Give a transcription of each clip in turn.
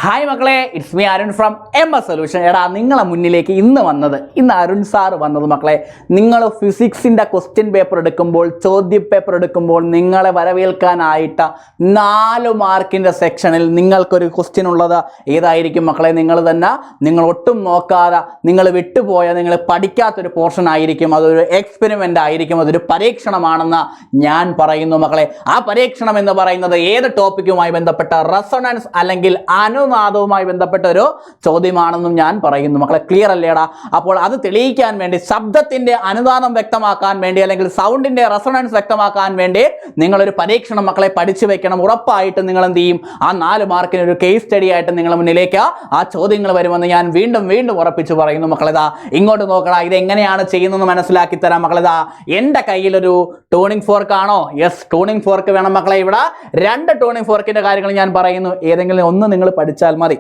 Hi മക്കളെ, it's me Arun from MS solution. എടാ, നിങ്ങളെ മുന്നിലേക്ക് ഇന്ന് അരുൺ സാർ വന്നത് മക്കളെ, നിങ്ങൾ ഫിസിക്സിൻ്റെ ക്വസ്റ്റ്യൻ പേപ്പർ എടുക്കുമ്പോൾ, ചോദ്യ പേപ്പർ എടുക്കുമ്പോൾ നിങ്ങളെ വരവേൽക്കാനായിട്ട് 4 മാർക്കിൻ്റെ സെക്ഷനിൽ നിങ്ങൾക്കൊരു ക്വസ്റ്റ്യൻ ഉള്ളത് ഏതായിരിക്കും മക്കളെ? നിങ്ങൾ ഒട്ടും നോക്കാതെ, നിങ്ങൾ വിട്ടുപോയ, നിങ്ങൾ പഠിക്കാത്തൊരു പോർഷൻ ആയിരിക്കും. അതൊരു എക്സ്പെരിമെൻ്റ് ആയിരിക്കും, അതൊരു പരീക്ഷണമാണെന്ന് ഞാൻ പറയുന്നു മക്കളെ. ആ പരീക്ഷണം എന്ന് പറയുന്നത് ഏത് ടോപ്പിക്കുമായി ബന്ധപ്പെട്ട റെസൊണൻസ് അല്ലെങ്കിൽ അനുനാദവുമായി ബന്ധപ്പെട്ട ഒരു ചോദ്യമാണെന്നും ഞാൻ പറയുന്നു മക്കളെ. ക്ലിയർ അല്ലേടാ? അപ്പോൾ അത് തെളിയിക്കാൻ വേണ്ടി, ശബ്ദത്തിന്റെ അനുനാദം വ്യക്തമാക്കാൻ വേണ്ടി, അല്ലെങ്കിൽ സൗണ്ടിന്റെ റെസൊണൻസ് വ്യക്തമാക്കാൻ വേണ്ടി നിങ്ങളൊരു പരീക്ഷണം മക്കളെ പഠിച്ചു വെക്കണം. ഉറപ്പായിട്ടും നിങ്ങൾ എന്ത് ചെയ്യും? ആ 4 മാർക്കിന് ഒരു കേസ് സ്റ്റഡി ആയിട്ട് നിങ്ങളുടെ മുന്നിലേക്ക് ആ ചോദ്യങ്ങൾ വരുമെന്ന് ഞാൻ വീണ്ടും ഉറപ്പിച്ചു പറയുന്നു മക്കളെതാ. ഇങ്ങോട്ട് നോക്കടാ, ഇത് എങ്ങനെയാണ് ചെയ്യുന്നതെന്ന് മനസ്സിലാക്കി തരാം മക്കളെതാ. എൻ്റെ കയ്യിലൊരു ടൂണിംഗ് ഫോർക്ക് ആണോ? യെസ്, ടൂണിംഗ് ഫോർക്ക് വേണം മക്കളെ. ഇവിടെ 2 ടൂണിംഗ് ഫോർക്കിന്റെ കാര്യങ്ങൾ ഞാൻ പറയുന്നു, ഏതെങ്കിലും ഒന്ന് നിങ്ങൾ പഠിച്ചാൽ മതി.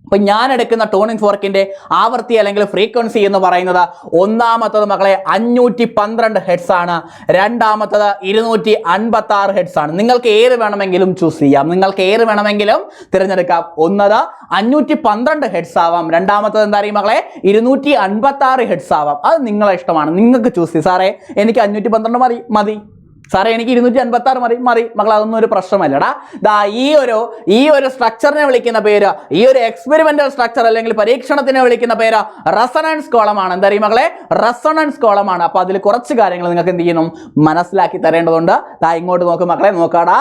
അപ്പം ഞാൻ എടുക്കുന്ന ടൂണിംഗ് ഫോർക്കിന്റെ ആവൃത്തി അല്ലെങ്കിൽ ഫ്രീക്വൻസി എന്ന് പറയുന്നത്, ഒന്നാമത്തത് മക്കളെ 512 ഹെഡ്സ് ആണ്, രണ്ടാമത്തത് 256 ഹെഡ്സ് ആണ്. നിങ്ങൾക്ക് ഏത് വേണമെങ്കിലും ചൂസ് ചെയ്യാം, നിങ്ങൾക്ക് ഏത് വേണമെങ്കിലും തിരഞ്ഞെടുക്കാം. ഒന്നത് 512 ഹെഡ്സ് ആവാം, രണ്ടാമത്തത് എന്താ അറിയും മക്കളെ, 256 ഹെഡ്സ് ആവാം. അത് നിങ്ങളെ ഇഷ്ടമാണ്, നിങ്ങൾക്ക് ചൂസ് ചെയ്യാം. സാറേ എനിക്ക് 512 മതി, സാറേ എനിക്ക് 256 മതി മക്കളെ, അതൊന്നും ഒരു പ്രശ്നമല്ലടാ. ഈ ഒരു സ്ട്രക്ചറിനെ വിളിക്കുന്ന പേര്, ഈ ഒരു എക്സ്പെരിമെന്റൽ സ്ട്രക്ചർ അല്ലെങ്കിൽ പരീക്ഷണത്തിനെ വിളിക്കുന്ന പേര് റെസൊണൻസ് കോളമാണ്. എന്താ അറിയും മക്കളെ? റെസൊണൻസ് കോളമാണ്. അപ്പൊ അതിൽ കുറച്ച് കാര്യങ്ങൾ നിങ്ങൾക്ക് എന്ത് ചെയ്യണം, മനസ്സിലാക്കി തരേണ്ടതുണ്ട്. ഇങ്ങോട്ട് നോക്ക് മക്കളെ, നോക്കാടാ.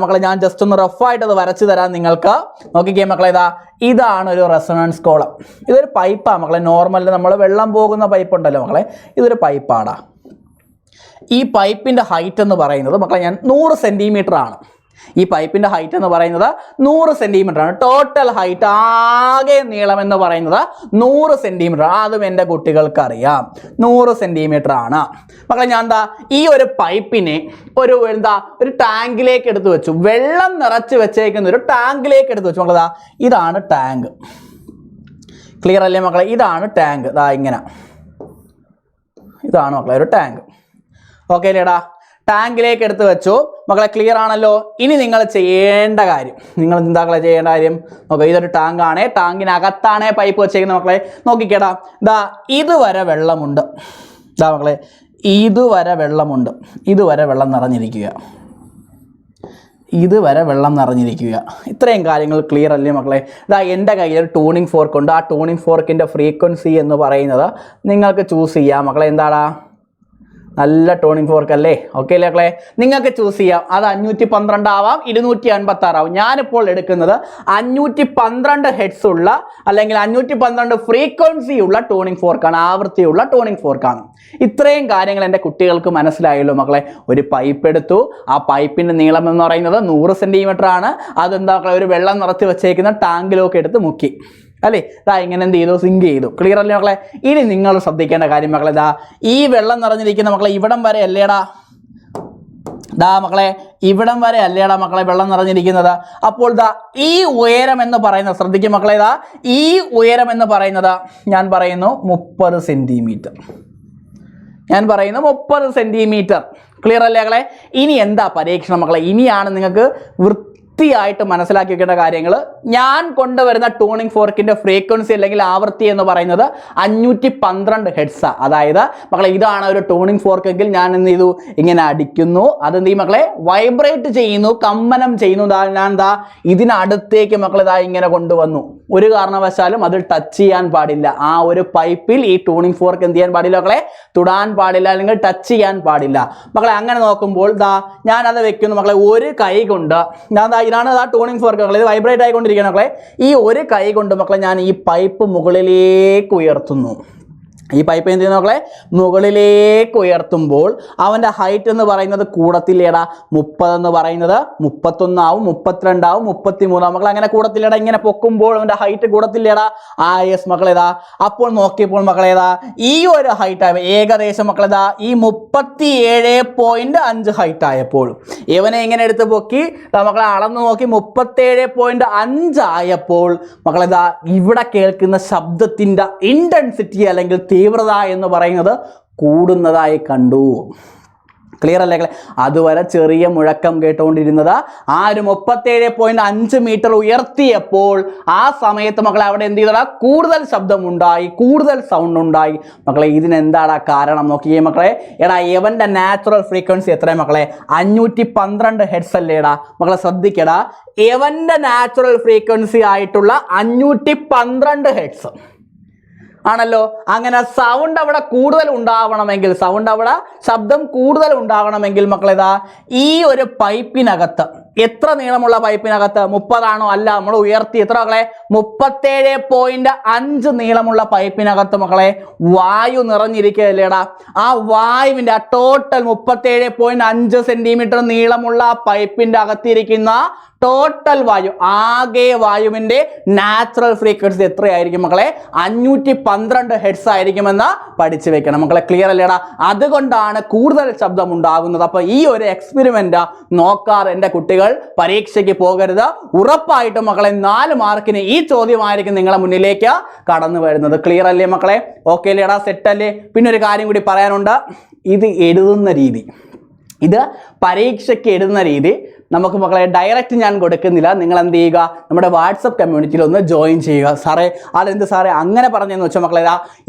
മക്കളെ ഞാൻ ജസ്റ്റ് ഒന്ന് റഫായിട്ട് അത് വരച്ചു തരാം നിങ്ങൾക്ക്. നോക്കിക്കേ മക്കളെ, ഇതാണ് ഒരു റെസൊണൻസ് കോളം. ഇതൊരു പൈപ്പാണ് മക്കളെ. നോർമലിൽ നമ്മൾ വെള്ളം പോകുന്ന പൈപ്പ് ഉണ്ടല്ലോ മക്കളെ, ഇതൊരു പൈപ്പാടാ. ഈ പൈപ്പിൻ്റെ ഹൈറ്റ് എന്ന് പറയുന്നത് മക്കളെ, ഞാൻ 100 സെൻറ്റിമീറ്റർ ആണ്. ഈ പൈപ്പിൻ്റെ ഹൈറ്റ് എന്ന് പറയുന്നത് 100 സെൻറ്റിമീറ്റർ ആണ്. ടോട്ടൽ ഹൈറ്റ്, ആകെ നീളം എന്ന് പറയുന്നത് 100 സെൻറ്റിമീറ്റർ. അതും എൻ്റെ കുട്ടികൾക്ക് അറിയാം, 100 സെൻറ്റിമീറ്റർ ആണ് മക്കളെ. ഞാൻ ഈ ഒരു പൈപ്പിനെ ഒരു ടാങ്കിലേക്ക് എടുത്തു വെച്ചു, വെള്ളം നിറച്ച് വെച്ചേക്കുന്ന ഒരു ടാങ്കിലേക്ക് എടുത്തു വെച്ചു മക്കളെ. ഇതാണ് ടാങ്ക്. ക്ലിയർ അല്ലേ മക്കളെ? ഇതാണ് ടാങ്ക്. ഇങ്ങനെ, ഇതാണ് മക്കളെ ഒരു ടാങ്ക്. ഓക്കെ അല്ലേടാ? ടാങ്കിലേക്ക് എടുത്ത് വെച്ചു മക്കളെ. ക്ലിയർ ആണല്ലോ? ഇനി നിങ്ങൾ ചെയ്യേണ്ട കാര്യം, നിങ്ങൾ എന്താ ചെയ്യേണ്ട കാര്യം നോക്കാം. ഇതൊരു ടാങ്കാണേ, ടാങ്കിനകത്താണേ പൈപ്പ് വെച്ചേക്കുന്ന മക്കളെ. നോക്കിക്കേടാ, ഇതുവരെ വെള്ളമുണ്ട്. മക്കളെ, ഇതുവരെ വെള്ളമുണ്ട്, ഇതുവരെ വെള്ളം നിറഞ്ഞിരിക്കുക, ഇതുവരെ വെള്ളം നിറഞ്ഞിരിക്കുക. ഇത്രയും കാര്യങ്ങൾ ക്ലിയർ അല്ലേ മക്കളെ? എൻ്റെ കയ്യിൽ ഒരു ടൂണിംഗ് ഫോർക്ക് ഉണ്ട്. ആ ടൂണിംഗ് ഫോർക്കിൻ്റെ ഫ്രീക്വൻസി എന്ന് പറയുന്നത് നിങ്ങൾക്ക് ചൂസ് ചെയ്യാം മക്കളെ. എന്താടാ? നല്ല ടൂണിംഗ് ഫോർക്ക് അല്ലേ? ഓക്കെ അല്ലേ മക്കളെ? നിങ്ങൾക്ക് ചൂസ് ചെയ്യാം. അത് 512 ആവാം, 256 ആവാം. ഞാനിപ്പോൾ എടുക്കുന്നത് 512 ഹെഡ്സ് ഉള്ള അല്ലെങ്കിൽ 512 ഫ്രീക്വൻസി ഉള്ള ടൂണിംഗ് ഫോർക്കാണ്, ആവൃത്തിയുള്ള ടൂണിംഗ് ഫോർക്കാണ്. ഇത്രയും കാര്യങ്ങൾ എൻ്റെ കുട്ടികൾക്ക് മനസ്സിലായല്ലോ മക്കളെ. ഒരു പൈപ്പ് എടുത്തു, ആ പൈപ്പിൻ്റെ നീളം എന്ന് പറയുന്നത് 100 സെൻറ്റിമീറ്റർ ആണ്. അതെന്താ മക്കളെ, ഒരു വെള്ളം നിറച്ച് വെച്ചേക്കുന്ന ടാങ്കിലൊക്കെ എടുത്ത് മുക്കി അല്ലേ? ഇങ്ങനെ എന്ത് ചെയ്തു, സിങ്ക് ചെയ്തു. ക്ലിയർ അല്ലേ മക്കളെ? ഇനി നിങ്ങൾ ശ്രദ്ധിക്കേണ്ട കാര്യം മക്കളെ, ഈ വെള്ളം നിറഞ്ഞിരിക്കുന്ന മക്കളെ ഇവിടം വരെ അല്ലേടാ? മക്കളെ, ഇവിടം വരെ അല്ലേടാ മക്കളെ വെള്ളം നിറഞ്ഞിരിക്കുന്നത്? അപ്പോൾ ഈ ഉയരം എന്ന് പറയുന്നത്, ശ്രദ്ധിക്കും മക്കളെ, ഈ ഉയരം എന്ന് പറയുന്നത് ഞാൻ പറയുന്നു 30 സെൻറ്റിമീറ്റർ. ഞാൻ പറയുന്നു 30 സെൻറ്റിമീറ്റർ. ക്ലിയർ അല്ലേ മക്കളെ? ഇനി എന്താ പരീക്ഷണം മക്കളെ? ഇനിയാണ് നിങ്ങൾക്ക് വൃത്തിയായിട്ട് മനസ്സിലാക്കി വെക്കേണ്ട കാര്യങ്ങൾ. ഞാൻ കൊണ്ടുവരുന്ന ടൂണിംഗ് ഫോർക്കിന്റെ ഫ്രീക്വൻസി അല്ലെങ്കിൽ ആവൃത്തി എന്ന് പറയുന്നത് 512 ഹെഡ്സ്. അതായത് മക്കളെ, ഇതാണ് ഒരു ടൂണിംഗ് ഫോർക്ക് എങ്കിൽ ഞാൻ എന്ത് ചെയ്തു, ഇങ്ങനെ അടിക്കുന്നു, അതെന്ത് ചെയ്യും മക്കളെ, വൈബ്രേറ്റ് ചെയ്യുന്നു, കമ്പനം ചെയ്യുന്നു. ഞാൻ ഇതിനടുത്തേക്ക് മക്കളെ ഇങ്ങനെ കൊണ്ടുവന്നു. ഒരു കാരണവശാലും അതിൽ ടച്ച് ചെയ്യാൻ പാടില്ല. ആ ഒരു പൈപ്പിൽ ഈ ടൂണിംഗ് ഫോർക്ക് എന്ത് ചെയ്യാൻ പാടില്ല മക്കളെ, തൊടാൻ പാടില്ല, അല്ലെങ്കിൽ ടച്ച് ചെയ്യാൻ പാടില്ല മക്കളെ. അങ്ങനെ നോക്കുമ്പോൾ ഞാൻ അത് വെക്കുന്നു മക്കളെ. ഒരു കൈ കൊണ്ട് ഇതാണ് ടൂണിംഗ് ഫോർക്ക് മക്കളെ, ഇത് വൈബ്രേറ്റ് ആയിക്കൊണ്ടിരിക്കുകയാണ് മക്കളെ. ഈ ഒരു കൈ കൊണ്ട് മക്കളെ ഞാൻ ഈ പൈപ്പ് മുകളിലേക്ക് ഉയർത്തുന്നു. ഈ പൈപ്പ് എന്ത് ചെയ്യുന്ന മക്കളെ, മുകളിലേക്ക് ഉയർത്തുമ്പോൾ അവൻ്റെ ഹൈറ്റ് എന്ന് പറയുന്നത് കൂടത്തില്ലേടാ? 30 എന്ന് പറയുന്നത് 31 ആവും, 32 ആവും, 33 ആവും മക്കളെ. അങ്ങനെ കൂടത്തില്ലേടാ? ഇങ്ങനെ പൊക്കുമ്പോൾ അവൻ്റെ ഹൈറ്റ് കൂടത്തില്ലേടാ? യെസ് മക്കളെ. അപ്പോൾ നോക്കിയപ്പോൾ മക്കളെ, ഈ ഒരു ഹൈറ്റ് ആയ ഏകദേശം മക്കളെ, ഈ 37.5 ഹൈറ്റ് ആയപ്പോൾ ഇവനെ എങ്ങനെ എടുത്ത് പൊക്കി മക്കളെ, അളന്ന് നോക്കി 37.5 ആയപ്പോൾ മക്കളെ, ഇവിടെ കേൾക്കുന്ന ശബ്ദത്തിൻ്റെ ഇൻറ്റൻസിറ്റി അല്ലെങ്കിൽ തീവ്രത എന്ന് പറയുന്നത് കൂടുന്നതായി കണ്ടു. ക്ലിയർ അല്ലേ? അതുവരെ ചെറിയ മുഴക്കം കേട്ടുകൊണ്ടിരുന്നത് ആ ഒരു 37.5 മീറ്റർ ഉയർത്തിയപ്പോൾ ആ സമയത്ത് മക്കളെ അവിടെ എന്ത് ചെയ്തടാ, കൂടുതൽ ശബ്ദം ഉണ്ടായി, കൂടുതൽ സൗണ്ട് ഉണ്ടായി. മക്കളെ ഇതിനെന്താടാ കാരണം നോക്കിയേ മക്കളെ. എടാ എവന്റെ നാച്ചുറൽ ഫ്രീക്വൻസി എത്രയാണ് മക്കളെ? 512 ഹെഡ്സ് അല്ലേടാ മക്കളെ. ശ്രദ്ധിക്കടാ, എവന്റെ നാച്ചുറൽ ഫ്രീക്വൻസി ആയിട്ടുള്ള 512 ഹെഡ്സ് ആണല്ലോ. അങ്ങനെ സൗണ്ട് അവിടെ കൂടുതൽ ഉണ്ടാവണമെങ്കിൽ, ശബ്ദം കൂടുതൽ ഉണ്ടാവണമെങ്കിൽ മക്കളേതാ ഈ ഒരു പൈപ്പിനകത്ത്, എത്ര നീളമുള്ള പൈപ്പിനകത്ത് 30 ആണോ? അല്ല, നമ്മൾ ഉയർത്തി എത്ര മക്കളെ? 37.5 നീളമുള്ള പൈപ്പിനകത്ത് മക്കളെ വായു നിറഞ്ഞിരിക്കുകയല്ലേടാ. ആ വായുവിന്റെ ടോട്ടൽ 37.5 സെന്റിമീറ്റർ നീളമുള്ള പൈപ്പിന്റെ അകത്തിരിക്കുന്ന ടോട്ടൽ വായു, ആകെ വായുവിന്റെ നാച്ചുറൽ ഫ്രീക്വൻസി എത്രയായിരിക്കും മക്കളെ? 512 ഹെഡ്സ് ആയിരിക്കുമെന്ന് പഠിച്ചു വെക്കണം മക്കളെ. ക്ലിയർ അല്ലേടാ? അതുകൊണ്ടാണ് കൂടുതൽ ശബ്ദം ഉണ്ടാകുന്നത്. അപ്പൊ ഈ ഒരു എക്സ്പെരിമെന്റ് നോക്കാറ് എൻ്റെ കുട്ടികൾ പരീക്ഷയ്ക്ക് പോകരുത്. ഉറപ്പായിട്ടും മക്കളെ 4 മാർക്കിന് ഈ ചോദ്യമായിരിക്കും നിങ്ങളെ മുന്നിലേക്ക് കടന്നു വരുന്നത്. ക്ലിയർ അല്ലേ മക്കളെ? ഓക്കെ അല്ലേടാ? സെറ്റ് അല്ലേ? പിന്നെ ഒരു കാര്യം കൂടി പറയാനുണ്ട്. ഇത് എഴുതുന്ന രീതി, ഇത് പരീക്ഷയ്ക്ക് എഴുതുന്ന രീതി നമുക്ക് മക്കളെ ഡയറക്റ്റ് ഞാൻ കൊടുക്കുന്നില്ല. നിങ്ങൾ എന്ത് ചെയ്യുക, നമ്മുടെ വാട്സപ്പ് കമ്മ്യൂണിറ്റിയിൽ ഒന്ന് ജോയിൻ ചെയ്യുക. സാറേ അതെന്ത് സാറേ അങ്ങനെ പറഞ്ഞെന്ന് വെച്ചാൽ മക്കളെ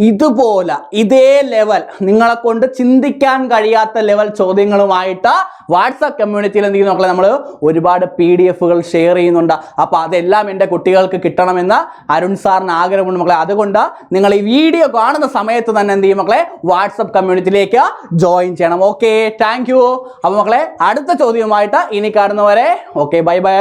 ഇതുപോലെ ഇതേ ലെവൽ, നിങ്ങളെ കൊണ്ട് ചിന്തിക്കാൻ കഴിയാത്ത ലെവൽ ചോദ്യങ്ങളുമായിട്ട് വാട്സപ്പ് കമ്മ്യൂണിറ്റിയിൽ എന്ത് ചെയ്യുന്നു മക്കളെ, നമ്മൾ ഒരുപാട് PDF-കൾ ഷെയർ ചെയ്യുന്നുണ്ട്. അപ്പോൾ അതെല്ലാം എൻ്റെ കുട്ടികൾക്ക് കിട്ടണമെന്ന് അരുൺ സാറിന് ആഗ്രഹമുണ്ട് മക്കളെ. അതുകൊണ്ട് നിങ്ങൾ ഈ വീഡിയോ കാണുന്ന സമയത്ത് തന്നെ എന്ത് ചെയ്യും മക്കളെ, വാട്സപ്പ് കമ്മ്യൂണിറ്റിയിലേക്ക് ജോയിൻ ചെയ്യണം. Okay, thank you. അപ്പോൾ മക്കളെ അടുത്ത ചോദ്യവുമായിട്ട് ഇനി കാണുന്നവരെ ഓക്കെ, ബൈ ബൈ.